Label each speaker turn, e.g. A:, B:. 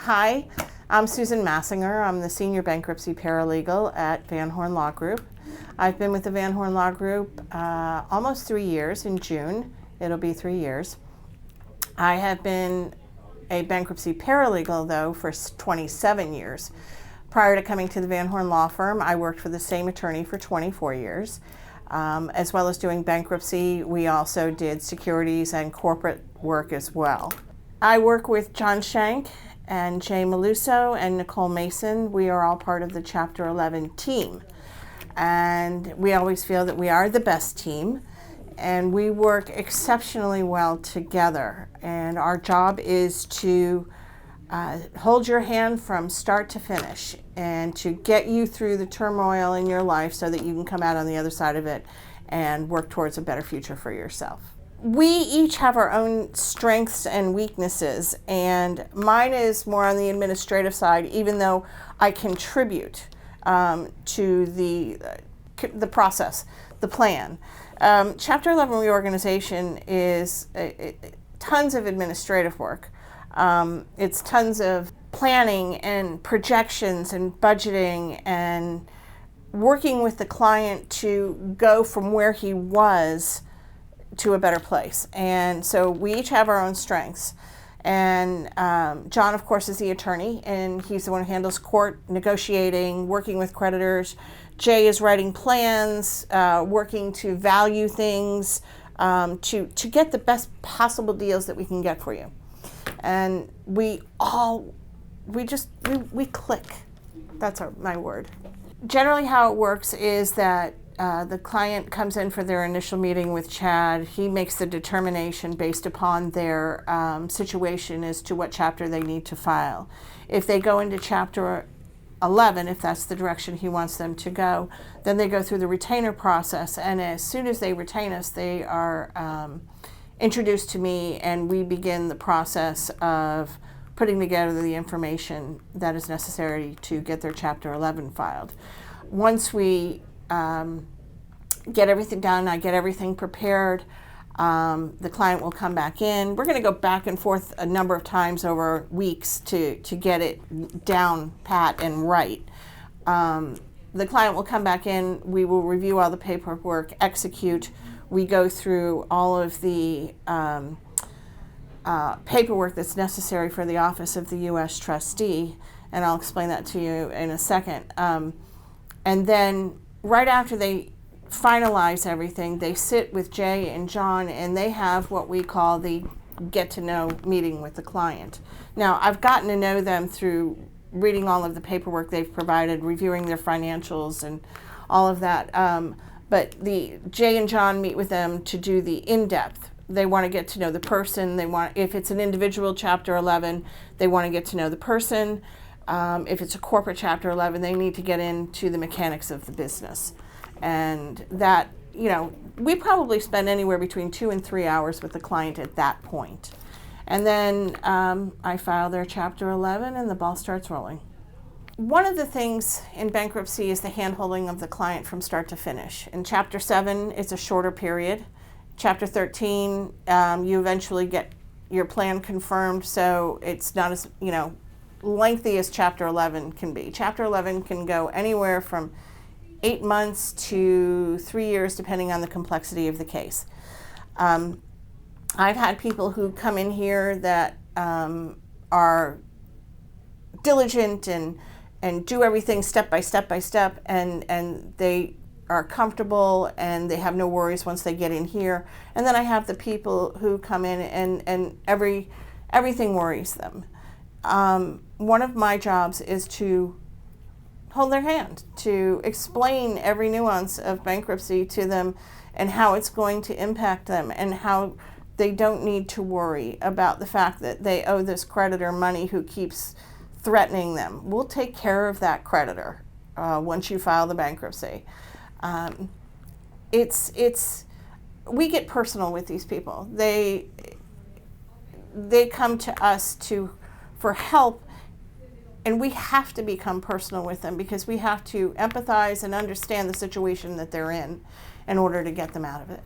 A: Hi, I'm Susan Massinger. I'm the Senior Bankruptcy Paralegal at Van Horn Law Group. I've been with the Van Horn Law Group almost 3 years. In June, it'll be 3 years. I have been a bankruptcy paralegal, though, for 27 years. Prior to coming to the Van Horn Law Firm, I worked for the same attorney for 24 years. As well as doing bankruptcy, we also did securities and corporate work as well. I work with John Shank and Jay Maluso and Nicole Mason. We are all part of the Chapter 11 team. And we always feel that we are the best team. And we work exceptionally well together. And our job is to hold your hand from start to finish and to get you through the turmoil in your life so that you can come out on the other side of it and work towards a better future for yourself. We each have our own strengths and weaknesses, and mine is more on the administrative side, even though I contribute to the process, the plan. Chapter 11 reorganization is tons of administrative work. It's tons of planning and projections and budgeting and working with the client to go from where he was to a better place. And so we each have our own strengths. And John, of course, is the attorney, and he's the one who handles court, negotiating, working with creditors. Jay is writing plans, working to value things, to get the best possible deals that we can get for you. And we click. That's my word. Generally how it works is that the client comes in for their initial meeting with Chad. He makes the determination based upon their situation as to what chapter they need to file. If they go into Chapter 11, if that's the direction he wants them to go, then they go through the retainer process. And as soon as they retain us, they are introduced to me, and we begin the process of putting together the information that is necessary to get their Chapter 11 filed. Once we get everything done, I get everything prepared, the client will come back in. We're going to go back and forth a number of times over weeks to get it down pat and right. The client will come back in, we will review all the paperwork, execute. We go through all of the paperwork that's necessary for the Office of the U.S. Trustee, and I'll explain that to you in a second. And then right after they finalize everything, they sit with Jay and John, and they have what we call the get-to-know meeting with the client. Now, I've gotten to know them through reading all of the paperwork they've provided, reviewing their financials and all of that. But Jay and John meet with them to do the in-depth. They want to get to know the person. If it's an individual Chapter 11, they want to get to know the person. If it's a corporate Chapter 11, they need to get into the mechanics of the business. And that, we probably spend anywhere between 2 and 3 hours with the client at that point. And then I file their Chapter 11 and the ball starts rolling. One of the things in bankruptcy is the handholding of the client from start to finish. In Chapter 7, it's a shorter period. Chapter 13, you eventually get your plan confirmed, so it's not as, lengthy as Chapter 11 can be. Chapter 11 can go anywhere from 8 months to 3 years, depending on the complexity of the case. I've had people who come in here that are diligent and do everything step by step, and they are comfortable and they have no worries once they get in here. And then I have the people who come in and everything worries them. One of my jobs is to hold their hand, to explain every nuance of bankruptcy to them and how it's going to impact them and how they don't need to worry about the fact that they owe this creditor money who keeps threatening them. We'll take care of that creditor once you file the bankruptcy. We get personal with these people. They come to us for help, and we have to become personal with them because we have to empathize and understand the situation that they're in order to get them out of it.